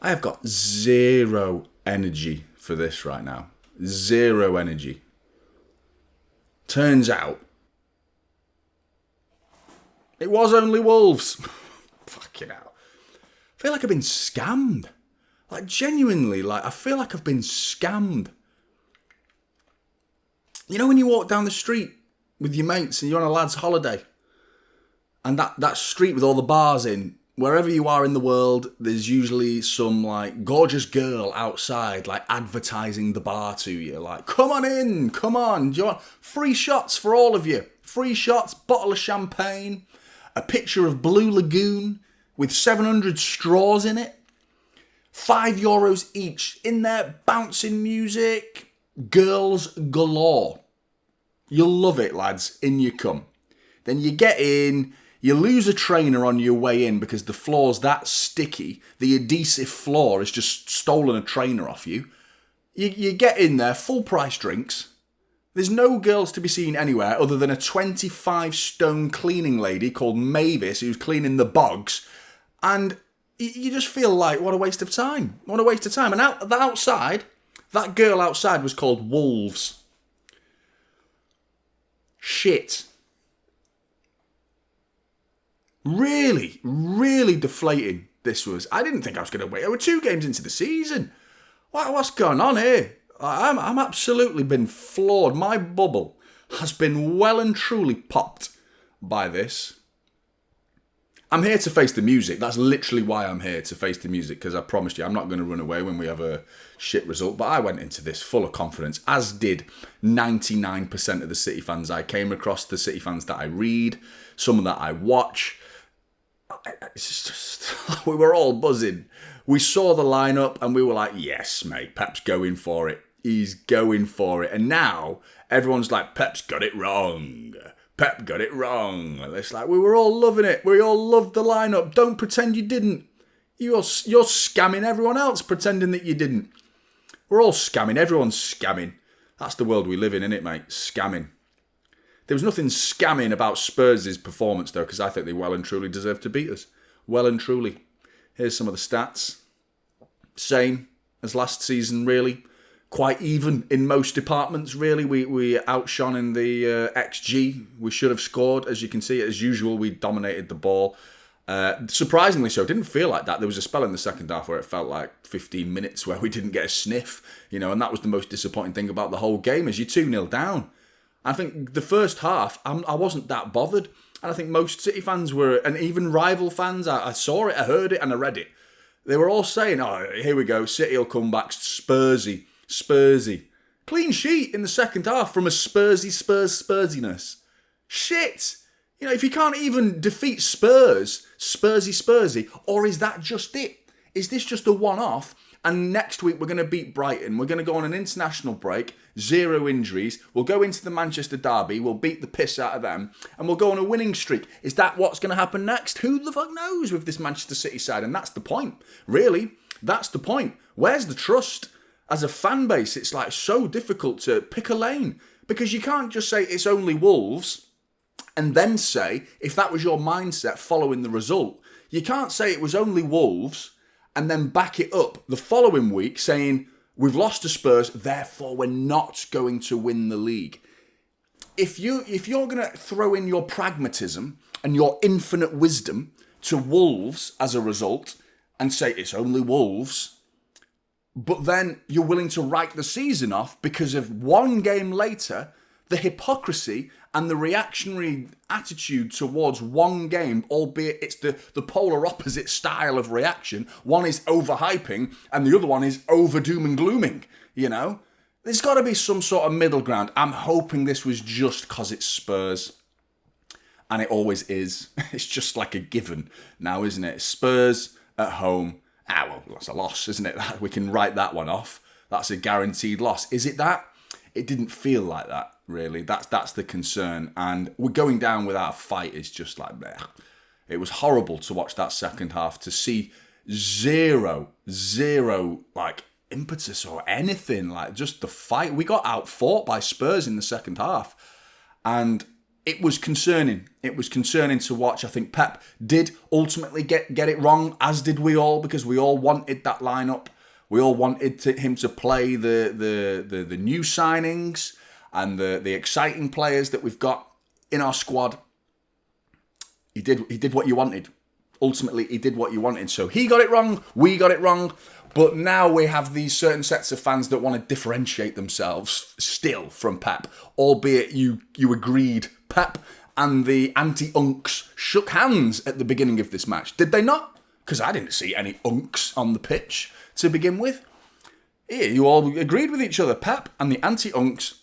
I have got zero energy for this right now. Zero energy. Turns out, it was only Wolves. Fucking hell. I feel like I've been scammed. Like, genuinely, like, I feel like I've been scammed. You know when you walk down the street with your mates and you're on a lad's holiday? And that street with all the bars in, wherever you are in the world, there's usually some, like, gorgeous girl outside, like, advertising the bar to you. Like, come on in, come on. Do you want free shots for all of you? Free shots, bottle of champagne, a picture of Blue Lagoon with 700 straws in it. €5 each. In there, bouncing music. Girls galore. You'll love it, lads. In you come. Then you get in. You lose a trainer on your way in because the floor's that sticky. The adhesive floor has just stolen a trainer off you. You get in there, full price drinks. There's no girls to be seen anywhere other than a 25-stone cleaning lady called Mavis who's cleaning the bogs. And you just feel like, what a waste of time. What a waste of time. And outside, that girl outside was called Wolves. Shit. Really, really deflating this was. I didn't think I was going to wait. There were 2 games into the season. What's going on here? I'm absolutely been floored. My bubble has been well and truly popped by this. I'm here to face the music. That's literally why I'm here, to face the music, because I promised you I'm not going to run away when we have a shit result. But I went into this full of confidence, as did 99% of the City fans I came across, the City fans that I read, some that I watch. It's just, we were all buzzing. We saw the lineup and we were like, yes, mate, Pep's going for it. He's going for it. And now everyone's like, Pep's got it wrong. Pep got it wrong. It's like, we were all loving it. We all loved the lineup. Don't pretend you didn't. You're scamming everyone else pretending that you didn't. We're all scamming. Everyone's scamming. That's the world we live in, innit, mate? Scamming. There was nothing scamming about Spurs' performance, though, because I think they well and truly deserve to beat us. Well and truly. Here's some of the stats. Same as last season, really. Quite even in most departments, really. We outshone in the XG. We should have scored, as you can see. As usual, we dominated the ball. Surprisingly so. It didn't feel like that. There was a spell in the second half where it felt like 15 minutes where we didn't get a sniff. You know, and that was the most disappointing thing about the whole game, is you're 2-0 down. I think the first half, I wasn't that bothered. And I think most City fans were, and even rival fans, I saw it, I heard it, and I read it. They were all saying, oh, here we go, City will come back, Spursy. Clean sheet in the second half from a Spursiness. Shit! You know, if you can't even defeat Spursy, or is that just it? Is this just a one-off? And next week we're going to beat Brighton. We're going to go on an international break, 0 injuries. We'll go into the Manchester derby. We'll beat the piss out of them. And we'll go on a winning streak. Is that what's going to happen next? Who the fuck knows with this Manchester City side? And that's the point. Really, that's the point. Where's the trust? As a fan base, it's like so difficult to pick a lane. Because you can't just say it's only Wolves and then say, if that was your mindset following the result, you can't say it was only Wolves and then back it up the following week saying, we've lost to Spurs, therefore we're not going to win the league. If you're going to throw in your pragmatism and your infinite wisdom to Wolves as a result and say it's only Wolves, but then you're willing to write the season off because of one game later, the hypocrisy and the reactionary attitude towards one game, albeit it's the polar opposite style of reaction. One is overhyping and the other one is over doom and glooming, you know? There's got to be some sort of middle ground. I'm hoping this was just because it's Spurs. And it always is. It's just like a given now, isn't it? Spurs at home. Well, that's a loss, isn't it? We can write that one off. That's a guaranteed loss. Is it that? It didn't feel like that, really. That's the concern. And we're going down without a fight is just like, bleh. It was horrible to watch that second half, to see zero, like, impetus or anything. Like, just the fight. We got outfought by Spurs in the second half. And it was concerning. It was concerning to watch. I think Pep did ultimately get it wrong, as did we all, because we all wanted that lineup. We all wanted him to play the new signings and the exciting players that we've got in our squad. He did what you wanted. Ultimately, he did what you wanted. So he got it wrong. We got it wrong. But now we have these certain sets of fans that want to differentiate themselves still from Pep, albeit you agreed Pep and the anti-unks shook hands at the beginning of this match. Did they not? Because I didn't see any unks on the pitch to begin with. Yeah, you all agreed with each other. Pep and the anti-unks,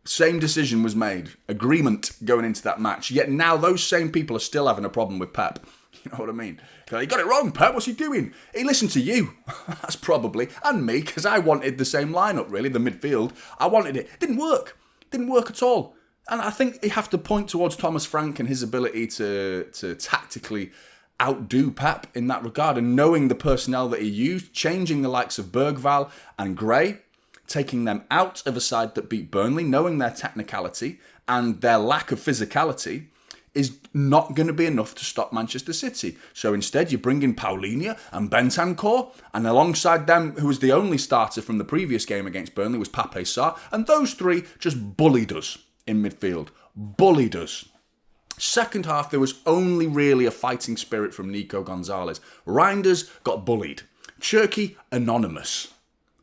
same decision was made. Agreement going into that match. Yet now those same people are still having a problem with Pep. You know what I mean? He got it wrong, Pep. What's he doing? He listened to you. That's probably. And me, because I wanted the same lineup, really, the midfield. I wanted it. Didn't work. Didn't work at all. And I think you have to point towards Thomas Frank and his ability to tactically outdo Pep in that regard. And knowing the personnel that he used, changing the likes of Bergvall and Gray, taking them out of a side that beat Burnley, knowing their technicality and their lack of physicality, is not going to be enough to stop Manchester City. So instead, you bring in Paulinho and Bentancur, and alongside them, who was the only starter from the previous game against Burnley, was Pape Sarr, and those three just bullied us in midfield. Bullied us. Second half, there was only really a fighting spirit from Nico Gonzalez. Reinders got bullied. Cherky, anonymous.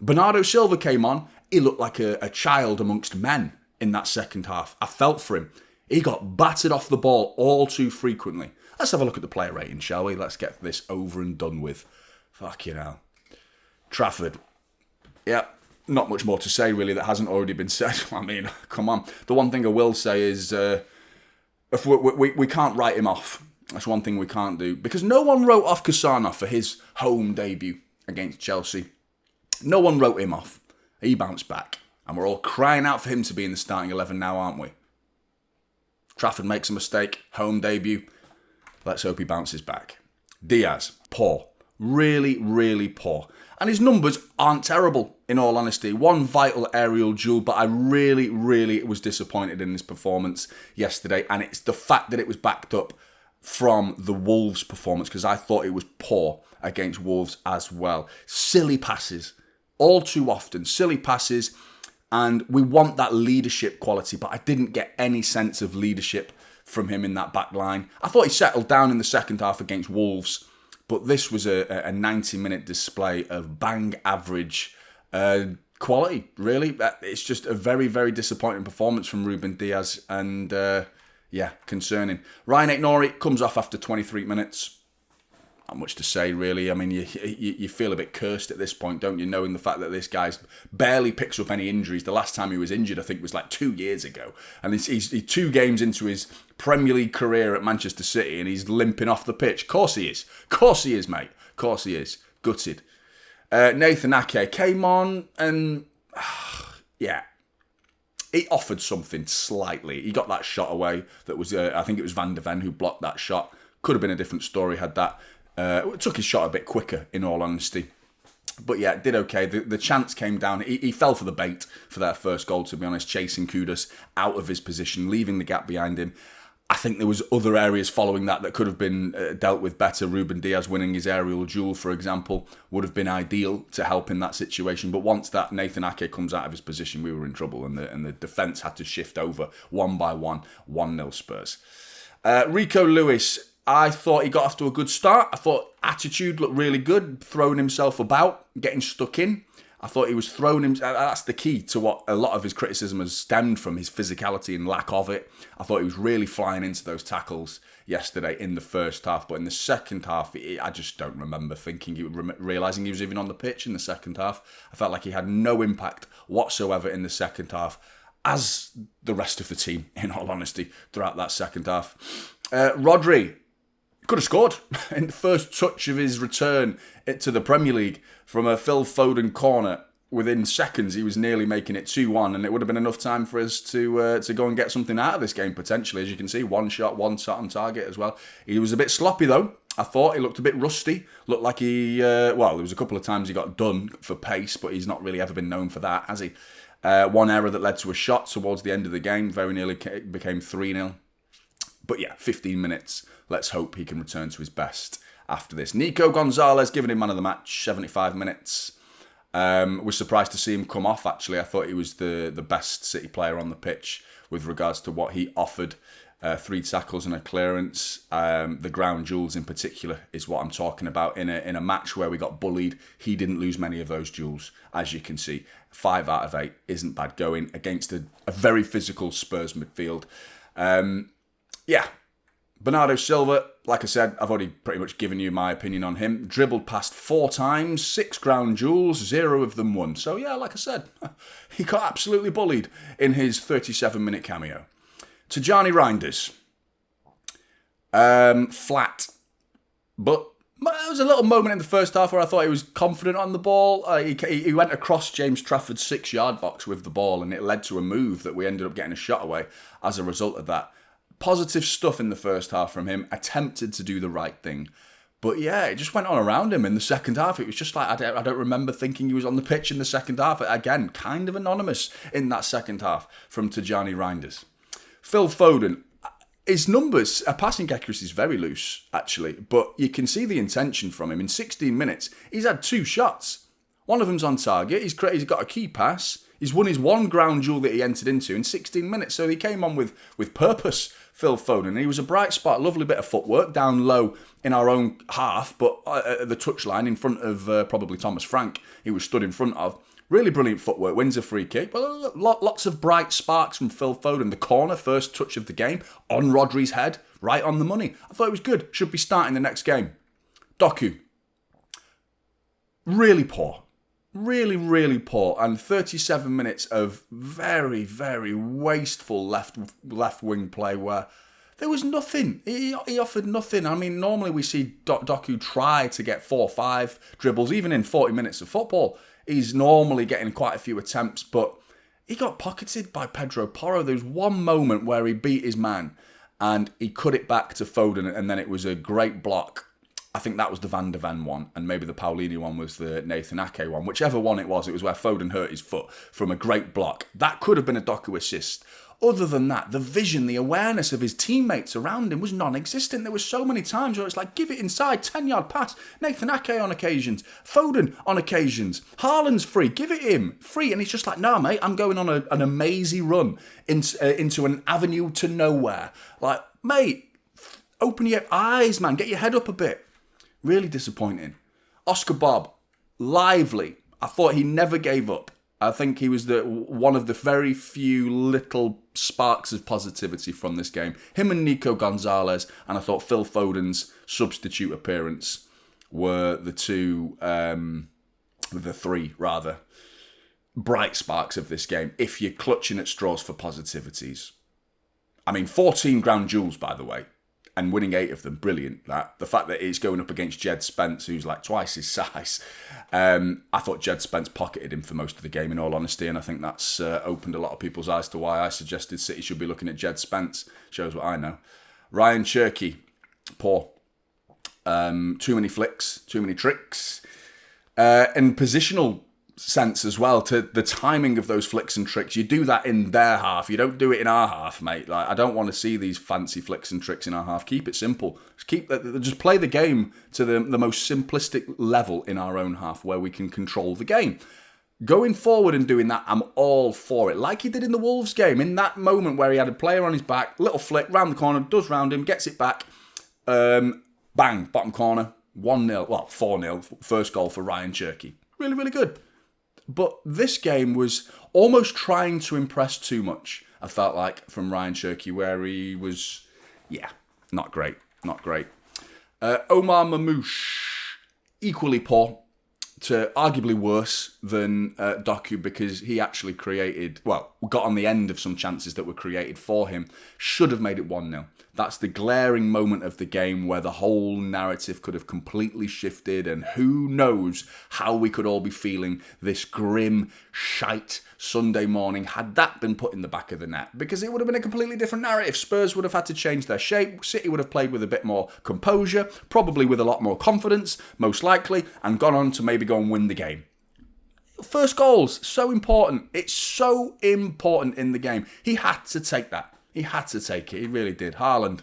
Bernardo Silva came on. He looked like a child amongst men in that second half. I felt for him. He got battered off the ball all too frequently. Let's have a look at the player rating, shall we? Let's get this over and done with. Fucking hell. Trafford. Yeah, not much more to say, really, that hasn't already been said. I mean, come on. The one thing I will say is if we can't write him off. That's one thing we can't do. Because no one wrote off Kassanov for his home debut against Chelsea. No one wrote him off. He bounced back. And we're all crying out for him to be in the starting 11 now, aren't we? Trafford makes a mistake, home debut. Let's hope he bounces back. Diaz, poor. Really, really poor. And his numbers aren't terrible, in all honesty. One vital aerial duel, but I really, really was disappointed in his performance yesterday. And it's the fact that it was backed up from the Wolves performance, because I thought it was poor against Wolves as well. Silly passes. All too often, silly passes. And we want that leadership quality, but I didn't get any sense of leadership from him in that back line. I thought he settled down in the second half against Wolves, but this was a 90-minute display of bang average quality, really. It's just a very, very disappointing performance from Ruben Diaz, and concerning. Ryan Aït-Nouri comes off after 23 minutes. Not much to say, really. I mean, you feel a bit cursed at this point, don't you, knowing the fact that this guy barely picks up any injuries. The last time he was injured, I think, was like 2 years ago. And he's 2 games into his Premier League career at Manchester City, and he's limping off the pitch. Of course he is. Of course he is, mate. Of course he is. Gutted. Nathan Ake came on, and he offered something slightly. He got that shot away. That was, I think it was Van de Ven who blocked that shot. Could have been a different story had that. Took his shot a bit quicker, in all honesty. But yeah, did okay. The chance came down. He fell for the bait for that first goal, to be honest, chasing Kudus out of his position, leaving the gap behind him. I think there was other areas following that could have been dealt with better. Ruben Diaz winning his aerial duel, for example, would have been ideal to help in that situation. But once that Nathan Ake comes out of his position, we were in trouble, and the defence had to shift over one by one, 1-0 Spurs. Rico Lewis, I thought he got off to a good start. I thought attitude looked really good, throwing himself about, getting stuck in. I thought he was throwing him. That's the key to what a lot of his criticism has stemmed from, his physicality and lack of it. I thought he was really flying into those tackles yesterday in the first half. But in the second half, I just don't remember realising he was even on the pitch in the second half. I felt like he had no impact whatsoever in the second half, as the rest of the team, in all honesty, throughout that second half. Rodri could have scored in the first touch of his return to the Premier League from a Phil Foden corner. Within seconds, he was nearly making it 2-1, and it would have been enough time for us to go and get something out of this game, potentially. As you can see, one shot on target as well. He was a bit sloppy, though. I thought he looked a bit rusty. Looked like he, there was a couple of times he got done for pace, but he's not really ever been known for that, has he? One error that led to a shot towards the end of the game. Very nearly became 3-0. But yeah, 15 minutes. Let's hope he can return to his best after this. Nico Gonzalez giving him man of the match, 75 minutes. Was surprised to see him come off, actually. I thought he was the best City player on the pitch with regards to what he offered. 3 tackles and a clearance. The ground jewels in particular is what I'm talking about. In a match where we got bullied, he didn't lose many of those jewels, as you can see. 5 out of 8 isn't bad going against a very physical Spurs midfield. Yeah, Bernardo Silva, like I said, I've already pretty much given you my opinion on him. Dribbled past 4 times, 6 ground jewels, 0 of them won. So yeah, like I said, he got absolutely bullied in his 37-minute cameo. Tijjani Reinders, flat. But there was a little moment in the first half where I thought he was confident on the ball. He went across James Trafford's 6-yard box with the ball, and it led to a move that we ended up getting a shot away as a result of that. Positive stuff in the first half from him. Attempted to do the right thing. But yeah, it just went on around him in the second half. It was just like, I don't remember thinking he was on the pitch in the second half. Again, kind of anonymous in that second half from Tijjani Reinders. Phil Foden, his numbers, passing accuracy is very loose, actually. But you can see the intention from him. In 16 minutes, he's had 2 shots. One of them's on target. He's got a key pass. He's won his 1 ground jewel that he entered into in 16 minutes. So he came on with purpose, Phil Foden. And he was a bright spot, lovely bit of footwork down low in our own half, but at the touchline in front of probably Thomas Frank, he was stood in front of. Really brilliant footwork, wins a free kick. Well, lots of bright sparks from Phil Foden. The corner, first touch of the game, on Rodri's head, right on the money. I thought it was good. Should be starting the next game. Doku, really poor. Really, really poor. And 37 minutes of very, very wasteful left wing play where there was nothing. He offered nothing. I mean, normally we see Doku try to get 4 or 5 dribbles, even in 40 minutes of football. He's normally getting quite a few attempts, but he got pocketed by Pedro Porro. There was one moment where he beat his man and he cut it back to Foden, and then it was a great block. I think that was the Van de Ven one, and maybe the Paulini one was the Nathan Ake one. Whichever one it was where Foden hurt his foot from a great block. That could have been a Doku assist. Other than that, the vision, the awareness of his teammates around him was non-existent. There were so many times where it's like, give it inside, 10-yard pass. Nathan Ake on occasions. Foden on occasions. Haaland's free. Give it him. Free. And he's just like, nah, mate, I'm going on an amazing run into an avenue to nowhere. Like, mate, open your eyes, man. Get your head up a bit. Really disappointing. Oscar Bob, lively. I thought he never gave up. I think he was one of the very few little sparks of positivity from this game. Him and Nico Gonzalez, and I thought Phil Foden's substitute appearance were the 3 bright sparks of this game, if you're clutching at straws for positivities. I mean, 14 ground jewels, by the way. And winning 8 of them, brilliant. The fact that he's going up against Jed Spence, who's like twice his size. I thought Jed Spence pocketed him for most of the game, in all honesty, and I think that's opened a lot of people's eyes to why I suggested City should be looking at Jed Spence. Shows what I know. Ryan Cherky, poor. Too many flicks, too many tricks. And positional sense as well, to the timing of those flicks and tricks. You do that in their half. You don't do it in our half, mate. Like, I don't want to see these fancy flicks and tricks in our half. Keep it simple. Just play the game to the most simplistic level in our own half where we can control the game. Going forward and doing that, I'm all for it. Like he did in the Wolves game. In that moment where he had a player on his back, little flick, round the corner, does round him, gets it back. Bang, bottom corner, 1-0. Well, 4-0. First goal for Ryan Cherky. Really, really good. But this game was almost trying to impress too much, I felt like, from Ryan Cherky, where he was, not great. Omar Mamouche, equally poor, to arguably worse than Doku, because he actually got on the end of some chances that were created for him. Should have made it 1-0. That's the glaring moment of the game where the whole narrative could have completely shifted, and who knows how we could all be feeling this grim, shite Sunday morning had that been put in the back of the net, because it would have been a completely different narrative. Spurs would have had to change their shape. City would have played with a bit more composure, probably with a lot more confidence, most likely, and gone on to maybe go and win the game. First goals, so important. It's so important in the game. He had to take that. He had to take it. He really did. Haaland.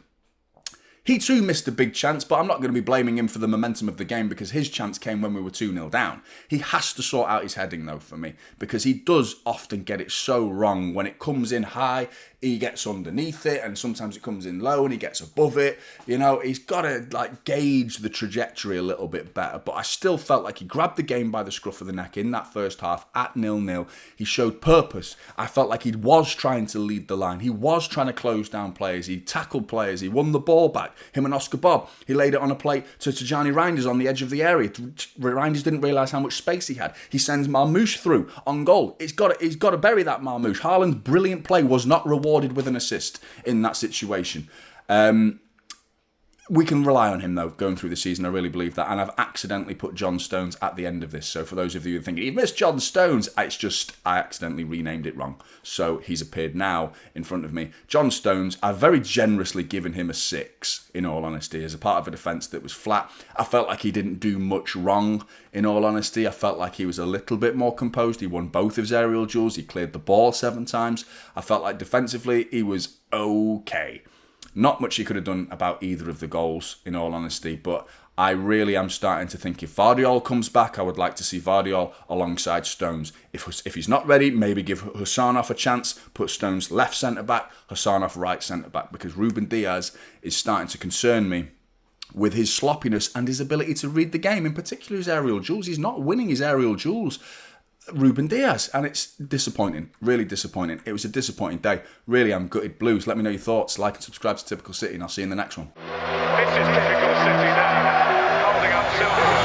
He too missed a big chance, but I'm not going to be blaming him for the momentum of the game because his chance came when we were 2-0 down. He has to sort out his heading though for me because he does often get it so wrong. When it comes in high, he gets underneath it, and sometimes it comes in low and he gets above it. You know, he's got to gauge the trajectory a little bit better, but I still felt like he grabbed the game by the scruff of the neck in that first half at 0-0. He showed purpose. I felt like he was trying to lead the line. He was trying to close down players. He tackled players. He won the ball back. Him and Oscar Bob. He laid it on a plate to Tijani Reinders on the edge of the area. Reinders didn't realise how much space he had. He sends Marmoush through on goal. He's got to bury that Marmoush. Haaland's brilliant play was not rewarded with an assist in that situation. We can rely on him, though, going through the season. I really believe that. And I've accidentally put John Stones at the end of this. So for those of you who think, you've missed John Stones, it's just I accidentally renamed it wrong. So he's appeared now in front of me. John Stones, I've very generously given him a 6, in all honesty, as a part of a defence that was flat. I felt like he didn't do much wrong, in all honesty. I felt like he was a little bit more composed. He won both of his aerial duels. He cleared the ball 7 times. I felt like defensively he was okay. Not much he could have done about either of the goals, in all honesty, but I really am starting to think if Vardiol comes back, I would like to see Vardiol alongside Stones. If he's not ready, maybe give Hassanov a chance, put Stones left centre-back, Hassanov right centre-back, because Ruben Diaz is starting to concern me with his sloppiness and his ability to read the game, in particular his aerial duels. He's not winning his aerial duels, Ruben Diaz, and it's disappointing, really disappointing. It was a disappointing day. Really, I'm gutted. Blues, let me know your thoughts. Like and subscribe to Typical City, and I'll see you in the next one. This is Typical City now, holding up Silver.